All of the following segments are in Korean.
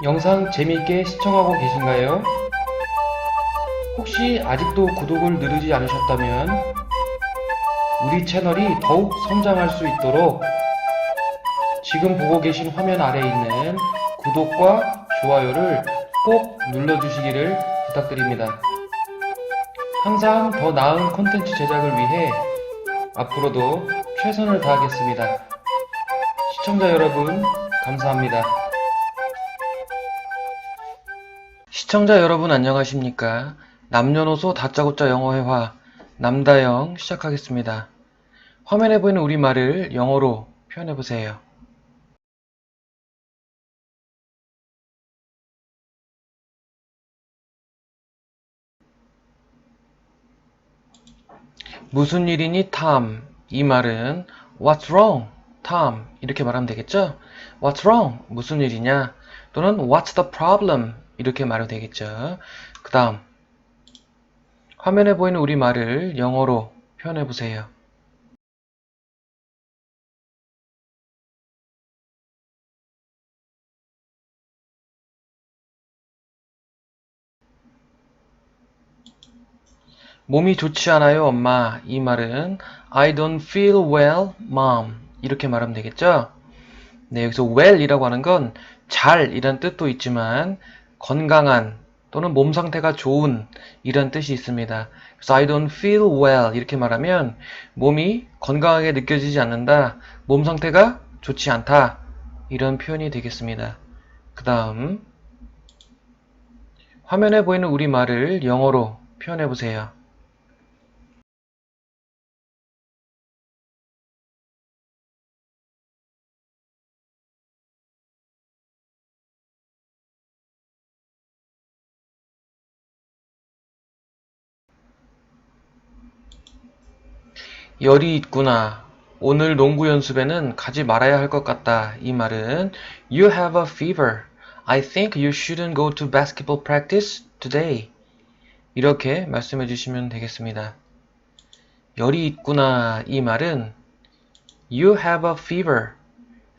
영상 재미있게 시청하고 계신가요? 혹시 아직도 구독을 누르지 않으셨다면 우리 채널이 더욱 성장할 수 있도록 지금 보고 계신 화면 아래에 있는 구독과 좋아요를 꼭 눌러주시기를 부탁드립니다. 항상 더 나은 콘텐츠 제작을 위해 앞으로도 최선을 다하겠습니다. 시청자 여러분, 감사합니다. 시청자 여러분 안녕하십니까? 남녀노소 다짜고짜 영어회화 남다영 시작하겠습니다. 화면에 보이는 우리말을 영어로 표현해보세요. 무슨 일이니, 탐? 이 말은 What's wrong, Tom? 이렇게 말하면 되겠죠? What's wrong? 무슨 일이냐? 또는 What's the problem? 이렇게 말하면 되겠죠? 그 다음 화면에 보이는 우리말을 영어로 표현해보세요. 몸이 좋지 않아요, 엄마. 이 말은 I don't feel well, mom. 이렇게 말하면 되겠죠? 네, 여기서 well이라고 하는 건 잘 이란 뜻도 있지만 건강한 또는 몸 상태가 좋은 이란 뜻이 있습니다. 그래서 I don't feel well 이렇게 말하면 몸이 건강하게 느껴지지 않는다, 몸 상태가 좋지 않다, 이런 표현이 되겠습니다. 그 다음 화면에 보이는 우리말을 영어로 표현해 보세요. 열이 있구나. 오늘 농구 연습에는 가지 말아야 할 것 같다. 이 말은 You have a fever. I think you shouldn't go to basketball practice today. 이렇게 말씀해 주시면 되겠습니다. 열이 있구나. 이 말은 You have a fever.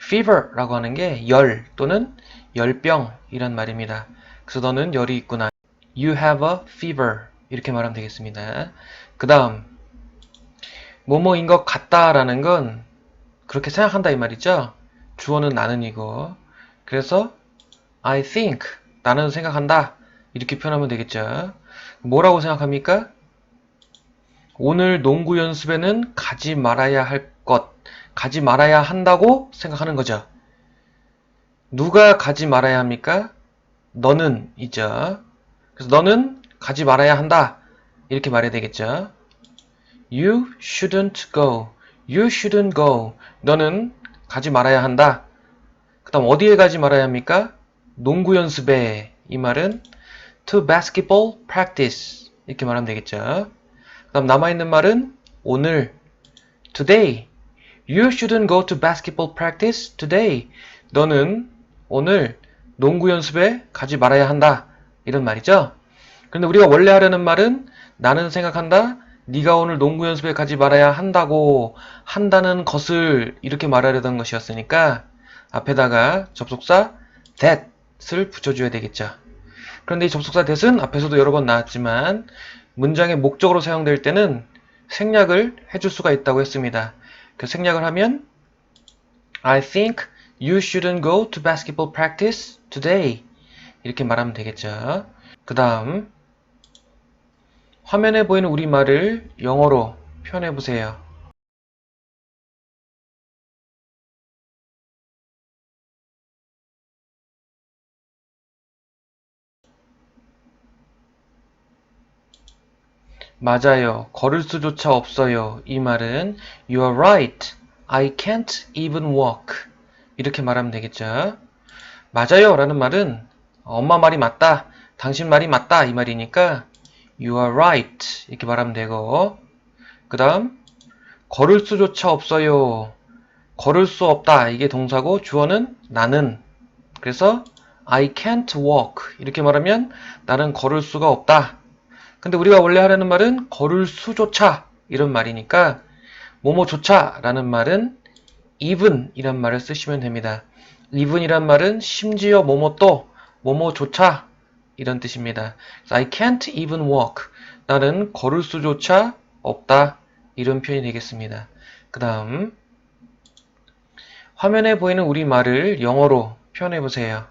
fever라고 하는 게 열 또는 열병 이란 말입니다. 그래서 너는 열이 있구나. You have a fever. 이렇게 말하면 되겠습니다. 그 다음 뭐뭐인 것 같다라는 건 그렇게 생각한다 이 말이죠. 주어는 나는이고, 그래서 I think, 나는 생각한다 이렇게 표현하면 되겠죠. 뭐라고 생각합니까? 오늘 농구 연습에는 가지 말아야 할 것, 가지 말아야 한다고 생각하는 거죠. 누가 가지 말아야 합니까? 너는 이죠. 그래서 너는 가지 말아야 한다 이렇게 말해야 되겠죠. You shouldn't go. You shouldn't go. 너는 가지 말아야 한다. 그 다음 어디에 가지 말아야 합니까? 농구 연습에. 이 말은 to basketball practice. 이렇게 말하면 되겠죠. 그 다음 남아있는 말은 오늘 today. You shouldn't go to basketball practice today. 너는 오늘 농구 연습에 가지 말아야 한다. 이런 말이죠. 그런데 우리가 원래 하려는 말은 나는 생각한다. 네가 오늘 농구 연습에 가지 말아야 한다고, 한다는 것을 이렇게 말하려던 것이었으니까 앞에다가 접속사 that을 붙여줘야 되겠죠. 그런데 이 접속사 that은 앞에서도 여러 번 나왔지만 문장의 목적으로 사용될 때는 생략을 해줄 수가 있다고 했습니다. 그 생략을 하면 I think you shouldn't go to basketball practice today. 이렇게 말하면 되겠죠. 그 다음 화면에 보이는 우리말을 영어로 표현해 보세요. 맞아요. 걸을 수조차 없어요. 이 말은 You are right. I can't even walk. 이렇게 말하면 되겠죠. 맞아요 라는 말은 엄마 말이 맞다, 당신 말이 맞다 이 말이니까 You are right 이렇게 말하면 되고, 그 다음 걸을 수조차 없어요. 걸을 수 없다 이게 동사고 주어는 나는. 그래서 I can't walk 이렇게 말하면 나는 걸을 수가 없다. 근데 우리가 원래 하려는 말은 걸을 수조차 이런 말이니까 뭐뭐조차 라는 말은 even 이란 말을 쓰시면 됩니다. even 이란 말은 심지어 뭐뭐 또 뭐뭐조차 이런 뜻입니다. I can't even walk. 나는 걸을 수조차 없다. 이런 표현이 되겠습니다. 그 다음 화면에 보이는 우리말을 영어로 표현해 보세요.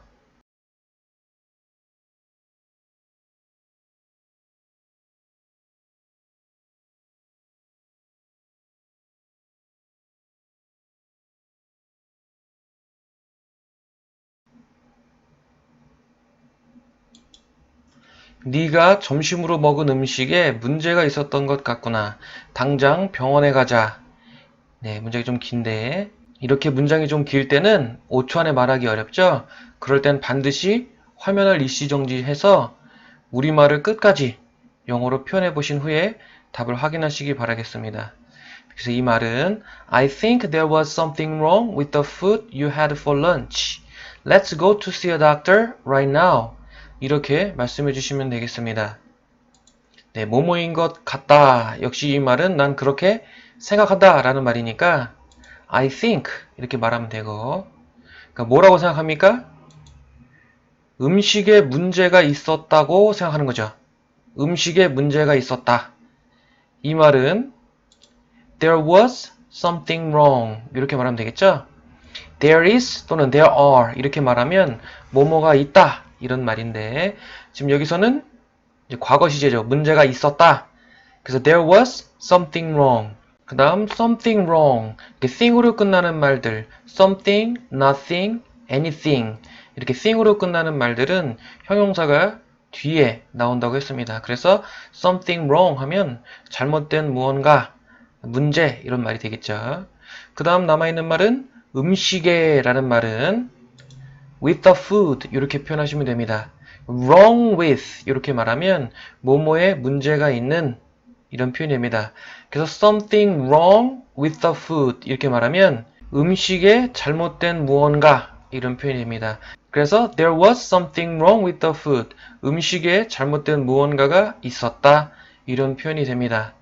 네가 점심으로 먹은 음식에 문제가 있었던 것 같구나. 당장 병원에 가자. 네, 문장이 좀 긴데 이렇게 문장이 좀 길 때는 5초 안에 말하기 어렵죠? 그럴 땐 반드시 화면을 일시정지해서 우리말을 끝까지 영어로 표현해 보신 후에 답을 확인하시기 바라겠습니다. 그래서 이 말은 I think there was something wrong with the food you had for lunch. Let's go to see a doctor right now. 이렇게 말씀해 주시면 되겠습니다. 네, 뭐뭐인 것 같다. 역시 이 말은 난 그렇게 생각한다 라는 말이니까 I think 이렇게 말하면 되고 그러니까 뭐라고 생각합니까? 음식에 문제가 있었다고 생각하는 거죠. 음식에 문제가 있었다. 이 말은 There was something wrong 이렇게 말하면 되겠죠? There is 또는 there are 이렇게 말하면 뭐뭐가 있다 이런 말인데 지금 여기서는 이제 과거 시제죠. 문제가 있었다. 그래서 there was something wrong. 그 다음 something wrong. 이렇게 thing으로 끝나는 말들 something, nothing, anything 이렇게 thing으로 끝나는 말들은 형용사가 뒤에 나온다고 했습니다. 그래서 something wrong 하면 잘못된 무언가, 문제 이런 말이 되겠죠. 그 다음 남아있는 말은 음식에 라는 말은 with the food 이렇게 표현하시면 됩니다. wrong with 이렇게 말하면 뭐뭐에 문제가 있는 이런 표현입니다. 그래서 something wrong with the food 이렇게 말하면 음식에 잘못된 무언가 이런 표현입니다. 그래서 there was something wrong with the food 음식에 잘못된 무언가가 있었다 이런 표현이 됩니다.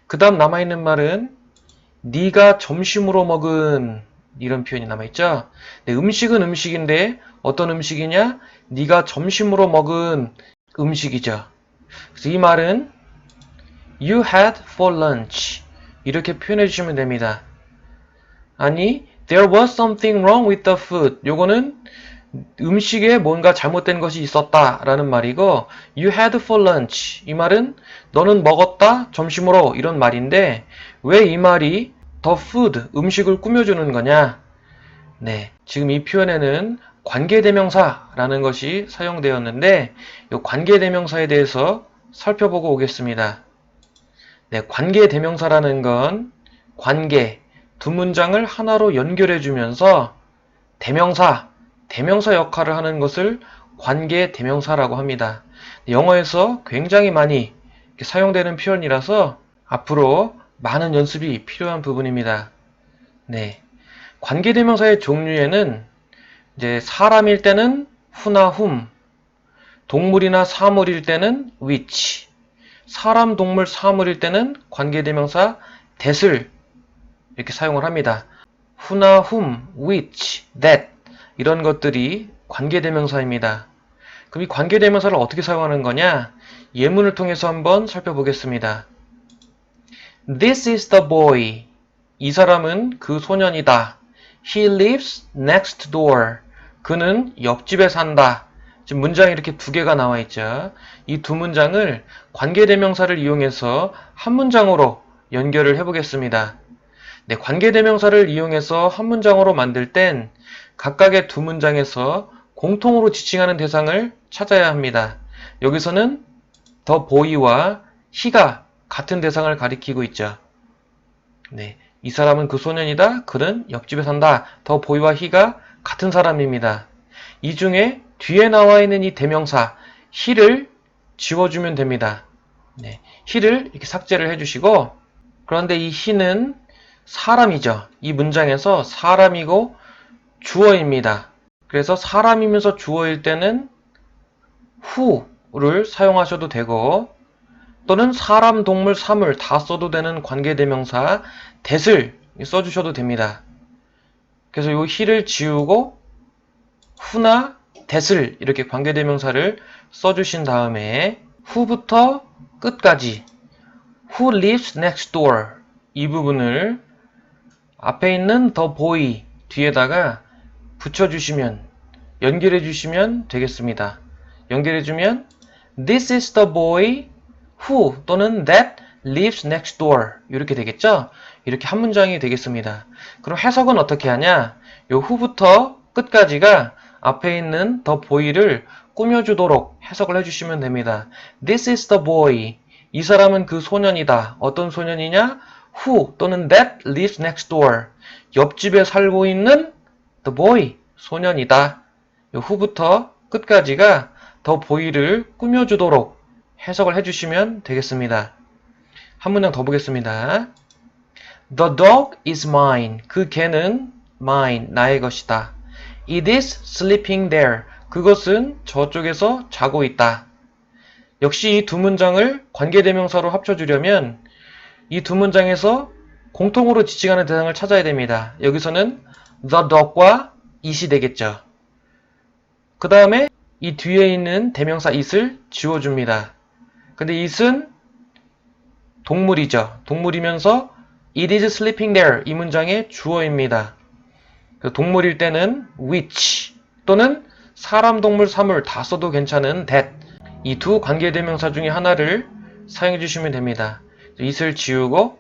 그 다음 남아있는 말은 네가 점심으로 먹은 이런 표현이 남아있죠. 네, 음식은 음식인데 어떤 음식이냐? 네가 점심으로 먹은 음식이죠. 그래서 이 말은 You had for lunch 이렇게 표현해 주시면 됩니다. 아니 There was something wrong with the food 요거는 음식에 뭔가 잘못된 것이 있었다 라는 말이고 You had for lunch 이 말은 너는 먹었다 점심으로 이런 말인데 왜 이 말이 the food 음식을 꾸며주는 거냐? 네, 지금 이 표현에는 관계대명사라는 것이 사용되었는데 이 관계대명사에 대해서 살펴보고 오겠습니다. 네, 관계대명사라는 건 관계, 두 문장을 하나로 연결해주면서 대명사 역할을 하는 것을 관계대명사라고 합니다. 영어에서 굉장히 많이 사용되는 표현이라서 앞으로 많은 연습이 필요한 부분입니다. 네. 관계대명사의 종류에는 이제 사람일 때는 who나 whom, 동물이나 사물일 때는 which, 사람, 동물, 사물일 때는 관계대명사 that을 이렇게 사용을 합니다. who나 whom, which, that 이런 것들이 관계대명사입니다. 그럼 이 관계대명사를 어떻게 사용하는 거냐? 예문을 통해서 한번 살펴보겠습니다. This is the boy. 이 사람은 그 소년이다. He lives next door. 그는 옆집에 산다. 지금 문장이 이렇게 두 개가 나와 있죠. 이 두 문장을 관계대명사를 이용해서 한 문장으로 연결을 해보겠습니다. 네, 관계대명사를 이용해서 한 문장으로 만들 땐 각각의 두 문장에서 공통으로 지칭하는 대상을 찾아야 합니다. 여기서는 the boy와 he가 같은 대상을 가리키고 있죠. 네, 이 사람은 그 소년이다. 그는 옆집에 산다. the boy와 he가 같은 사람입니다. 이 중에 뒤에 나와 있는 이 대명사 he를 지워주면 됩니다. 네, he를 이렇게 삭제를 해주시고 그런데 이 he는 사람이죠. 이 문장에서 사람이고 주어입니다. 그래서 사람이면서 주어일 때는 who를 사용하셔도 되고 또는 사람, 동물, 사물 다 써도 되는 관계대명사 that을 써주셔도 됩니다. 그래서 요 he를 지우고 who나 that을 이렇게 관계대명사를 써주신 다음에 who부터 끝까지 who lives next door 이 부분을 앞에 있는 the boy 뒤에다가 붙여주시면 연결해주시면 되겠습니다. 연결해주면 This is the boy who 또는 that lives next door 이렇게 되겠죠? 이렇게 한 문장이 되겠습니다. 그럼 해석은 어떻게 하냐? 요 who부터 끝까지가 앞에 있는 the boy를 꾸며주도록 해석을 해주시면 됩니다. This is the boy. 이 사람은 그 소년이다. 어떤 소년이냐? Who 또는 that lives next door. 옆집에 살고 있는 the boy. 소년이다. 요 who부터 끝까지가 the boy를 꾸며주도록 해석을 해주시면 되겠습니다. 한 문장 더 보겠습니다. The dog is mine. 그 개는 mine, 나의 것이다. It is sleeping there. 그것은 저쪽에서 자고 있다. 역시 이 두 문장을 관계대명사로 합쳐주려면 이 두 문장에서 공통으로 지칭하는 대상을 찾아야 됩니다. 여기서는 the dog과 it이 되겠죠. 그 다음에 이 뒤에 있는 대명사 it을 지워줍니다. 근데 it은 동물이죠. 동물이면서 it is sleeping there 이 문장의 주어입니다. 동물일 때는 which 또는 사람, 동물, 사물 다 써도 괜찮은 that 이 두 관계대명사 중에 하나를 사용해 주시면 됩니다. it을 지우고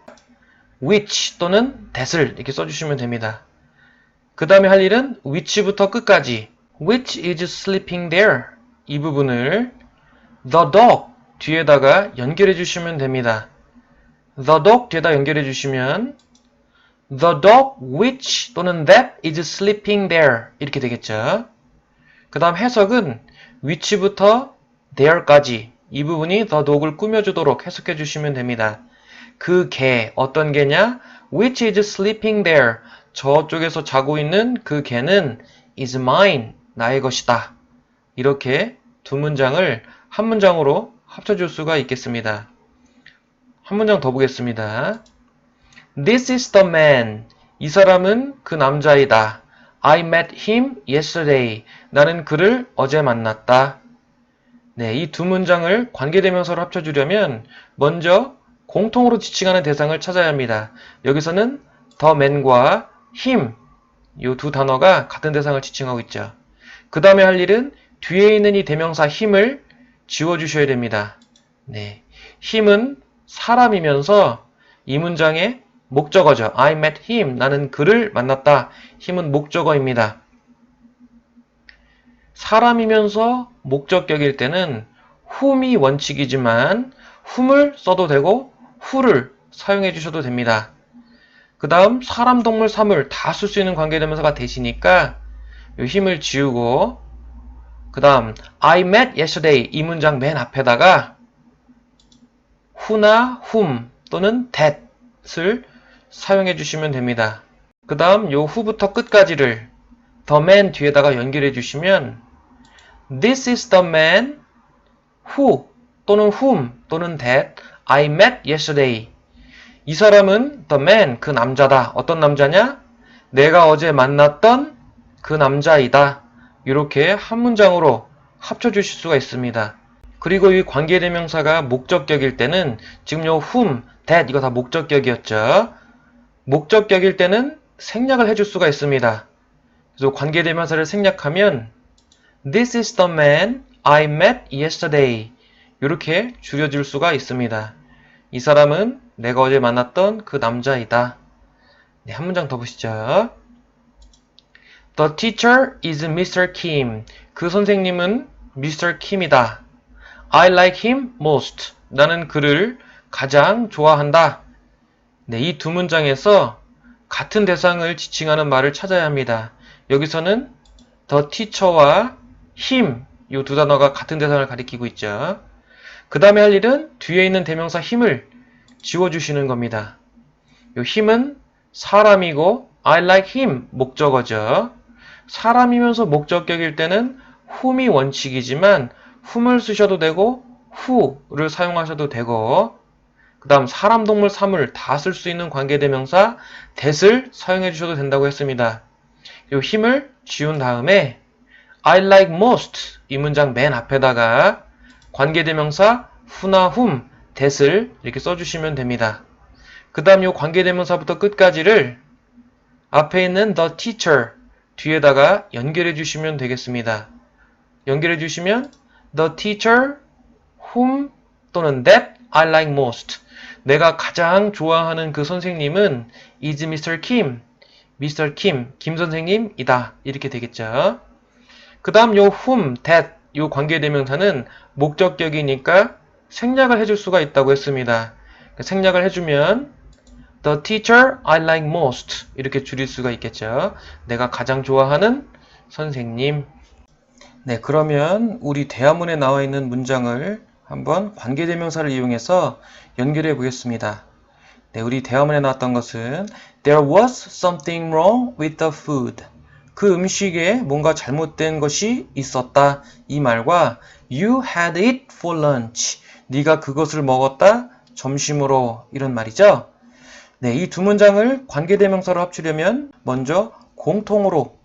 which 또는 that을 이렇게 써주시면 됩니다. 그 다음에 할 일은 which부터 끝까지 which is sleeping there 이 부분을 the dog 뒤에다가 연결해 주시면 됩니다. the dog 뒤에다 연결해 주시면 the dog which 또는 that is sleeping there 이렇게 되겠죠. 그 다음 해석은 which부터 there까지 이 부분이 the dog을 꾸며주도록 해석해 주시면 됩니다. 그 개, 어떤 개냐? which is sleeping there 저쪽에서 자고 있는 그 개는 is mine 나의 것이다. 이렇게 두 문장을 한 문장으로 합쳐줄 수가 있겠습니다. 한 문장 더 보겠습니다. This is the man. 이 사람은 그 남자이다. I met him yesterday. 나는 그를 어제 만났다. 네, 이 두 문장을 관계대명사로 합쳐주려면 먼저 공통으로 지칭하는 대상을 찾아야 합니다. 여기서는 the man과 him 이 두 단어가 같은 대상을 지칭하고 있죠. 그 다음에 할 일은 뒤에 있는 이 대명사 him을 지워주셔야 됩니다. 네, him은 사람이면서 이 문장의 목적어죠. I met him. 나는 그를 만났다. him은 목적어입니다. 사람이면서 목적격일 때는 whom이 원칙이지만 whom을 써도 되고 who를 사용해 주셔도 됩니다. 그 다음 사람, 동물, 사물 다 쓸 수 있는 관계대명사가 되시니까 이 힘을 지우고 그 다음 I met yesterday 이 문장 맨 앞에다가 who나 whom 또는 that을 사용해 주시면 됩니다. 그 다음 요 who부터 끝까지를 the man 뒤에다가 연결해 주시면 This is the man who 또는 whom 또는 that I met yesterday. 이 사람은 the man 그 남자다. 어떤 남자냐? 내가 어제 만났던 그 남자이다. 이렇게 한 문장으로 합쳐주실 수가 있습니다. 그리고 이 관계대명사가 목적격일 때는 지금 요 whom, that 이거 다 목적격이었죠. 목적격일 때는 생략을 해줄 수가 있습니다. 그래서 관계대명사를 생략하면 This is the man I met yesterday. 이렇게 줄여줄 수가 있습니다. 이 사람은 내가 어제 만났던 그 남자이다. 네, 한 문장 더 보시죠. The teacher is Mr. Kim. 그 선생님은 Mr. Kim이다. I like him most. 나는 그를 가장 좋아한다. 네, 이 두 문장에서 같은 대상을 지칭하는 말을 찾아야 합니다. 여기서는 the teacher와 him 이 두 단어가 같은 대상을 가리키고 있죠. 그 다음에 할 일은 뒤에 있는 대명사 him을 지워주시는 겁니다. 이 him은 사람이고 I like him 목적어죠. 사람이면서 목적격일 때는 whom이 원칙이지만 whom을 쓰셔도 되고 who를 사용하셔도 되고, 그 다음 사람, 동물, 사물 다 쓸 수 있는 관계대명사 that을 사용해 주셔도 된다고 했습니다. 이 힘을 지운 다음에 I like most 이 문장 맨 앞에다가 관계대명사 who나 whom, that을 이렇게 써주시면 됩니다. 그 다음 이 관계대명사부터 끝까지를 앞에 있는 the teacher 뒤에다가 연결해 주시면 되겠습니다. 연결해 주시면 the teacher whom 또는 that I like most. 내가 가장 좋아하는 그 선생님은 is Mr. Kim. Mr. Kim, 김 선생님이다. 이렇게 되겠죠. 그 다음 요 whom, that, 요 관계대명사는 목적격이니까 생략을 해줄 수가 있다고 했습니다. 생략을 해주면 The teacher I like most 이렇게 줄일 수가 있겠죠. 내가 가장 좋아하는 선생님. 네, 그러면 우리 대화문에 나와 있는 문장을 한번 관계대명사를 이용해서 연결해 보겠습니다. 네, 우리 대화문에 나왔던 것은 There was something wrong with the food. 그 음식에 뭔가 잘못된 것이 있었다. 이 말과 You had it for lunch. 네가 그것을 먹었다. 점심으로. 이런 말이죠. 네, 이 두 문장을 관계대명사로 합치려면 먼저 공통으로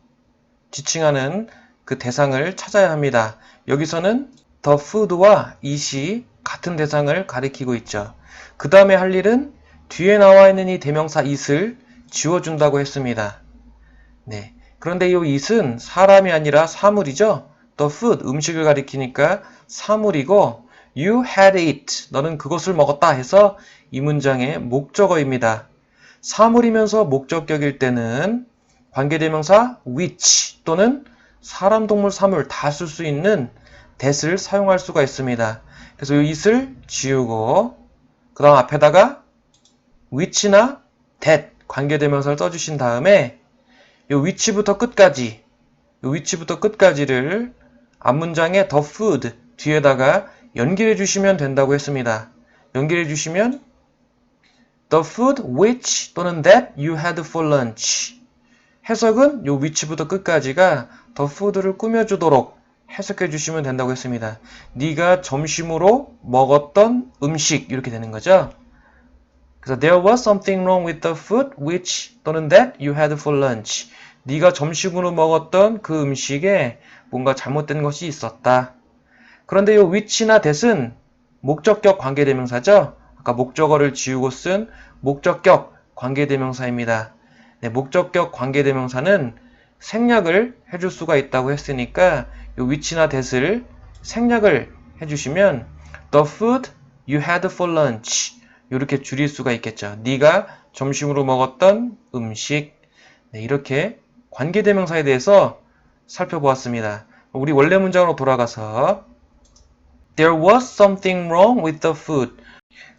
지칭하는 그 대상을 찾아야 합니다. 여기서는 the food와 it이 같은 대상을 가리키고 있죠. 그 다음에 할 일은 뒤에 나와 있는 이 대명사 it을 지워준다고 했습니다. 네, 그런데 이 it은 사람이 아니라 사물이죠. the food, 음식을 가리키니까 사물이고 you had it, 너는 그것을 먹었다 해서 이 문장의 목적어입니다. 사물이면서 목적격일 때는 관계대명사 which 또는 사람, 동물, 사물 다 쓸 수 있는 that을 사용할 수가 있습니다. 그래서 이 it을 지우고 그 다음 앞에다가 which나 that 관계대명사를 써주신 다음에 이 which부터 끝까지를 앞문장의 the food 뒤에다가 연결해 주시면 된다고 했습니다. 연결해 주시면 The food which 또는 that you had for lunch. 해석은 요 which부터 끝까지가 the food를 꾸며주도록 해석해 주시면 된다고 했습니다. 네가 점심으로 먹었던 음식 이렇게 되는 거죠. 그래서 There was something wrong with the food which 또는 that you had for lunch. 네가 점심으로 먹었던 그 음식에 뭔가 잘못된 것이 있었다. 그런데 이 which나 that은 목적격 관계대명사죠. 아까 목적어를 지우고 쓴 목적격 관계대명사입니다. 네, 목적격 관계대명사는 생략을 해줄 수가 있다고 했으니까 이 which나 that을 생략을 해주시면 The food you had for lunch 이렇게 줄일 수가 있겠죠. 네가 점심으로 먹었던 음식. 네, 이렇게 관계대명사에 대해서 살펴보았습니다. 우리 원래 문장으로 돌아가서 There was something wrong with the food.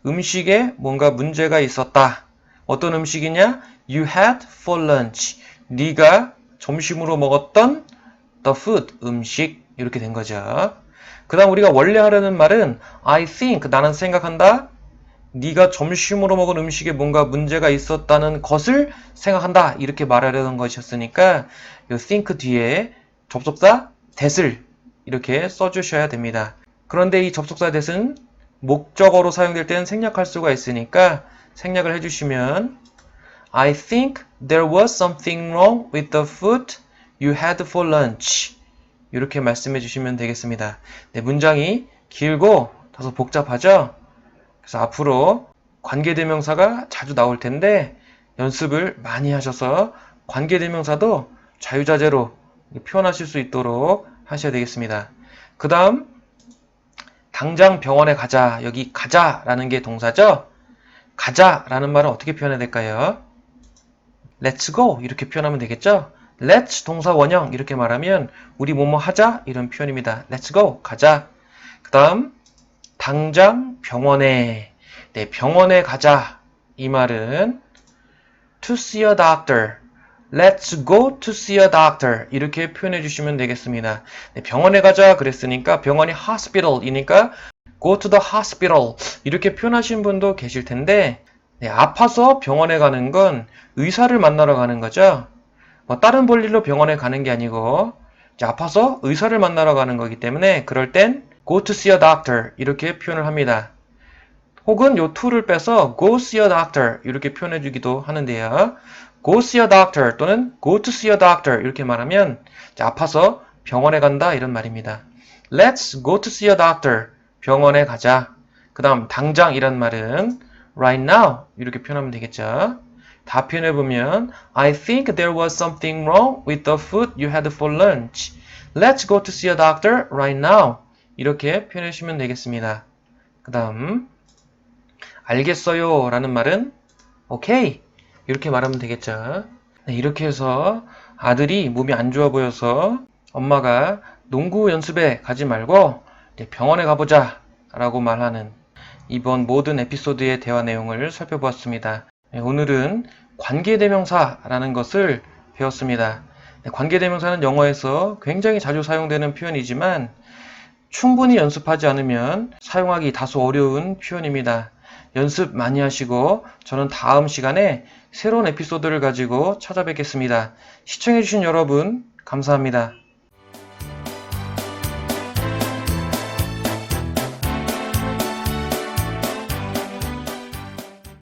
음식에 뭔가 문제가 있었다. 어떤 음식이냐? You had for lunch. 네가 점심으로 먹었던 the food, 음식. 이렇게 된 거죠. 그 다음 우리가 원래 하려는 말은 I think, 나는 생각한다. 네가 점심으로 먹은 음식에 뭔가 문제가 있었다는 것을 생각한다. 이렇게 말하려는 것이었으니까 이 think 뒤에 접속사 that을 이렇게 써주셔야 됩니다. 그런데 이 접속사 that은 목적어로 사용될 때는 생략할 수가 있으니까 생략을 해주시면 I think there was something wrong with the food you had for lunch. 이렇게 말씀해 주시면 되겠습니다. 네, 문장이 길고 다소 복잡하죠? 그래서 앞으로 관계대명사가 자주 나올 텐데 연습을 많이 하셔서 관계대명사도 자유자재로 표현하실 수 있도록 하셔야 되겠습니다. 그 다음 당장 병원에 가자. 여기 가자라는 게 동사죠? 가자라는 말은 어떻게 표현해야 될까요? Let's go 이렇게 표현하면 되겠죠? Let's 동사 원형 이렇게 말하면 우리 뭐뭐 하자 이런 표현입니다. Let's go 가자. 그 다음 당장 병원에. 네, 병원에 가자. 이 말은 to see a doctor. Let's go to see a doctor. 이렇게 표현해 주시면 되겠습니다. 네, 병원에 가자 그랬으니까 병원이 hospital이니까 go to the hospital. 이렇게 표현하신 분도 계실 텐데 네, 아파서 병원에 가는 건 의사를 만나러 가는 거죠. 뭐 다른 볼일로 병원에 가는 게 아니고 이제 아파서 의사를 만나러 가는 거기 때문에 그럴 땐 go to see a doctor 이렇게 표현을 합니다. 혹은 요 to를 빼서 go see a doctor 이렇게 표현해 주기도 하는데요. go see a doctor 또는 go to see a doctor 이렇게 말하면 아파서 병원에 간다 이런 말입니다. Let's go to see a doctor. 병원에 가자. 그 다음 당장 이란 말은 right now 이렇게 표현하면 되겠죠. 다 표현해보면 I think there was something wrong with the food you had for lunch. Let's go to see a doctor right now. 이렇게 표현해 주시면 되겠습니다. 그 다음 알겠어요 라는 말은 오케이 이렇게 말하면 되겠죠. 네, 이렇게 해서 아들이 몸이 안 좋아 보여서 엄마가 농구 연습에 가지 말고 이제 병원에 가보자 라고 말하는 이번 모든 에피소드의 대화 내용을 살펴보았습니다. 네, 오늘은 관계대명사라는 것을 배웠습니다. 네, 관계대명사는 영어에서 굉장히 자주 사용되는 표현이지만 충분히 연습하지 않으면 사용하기 다소 어려운 표현입니다. 연습 많이 하시고 저는 다음 시간에 새로운 에피소드를 가지고 찾아뵙겠습니다. 시청해주신 여러분 감사합니다.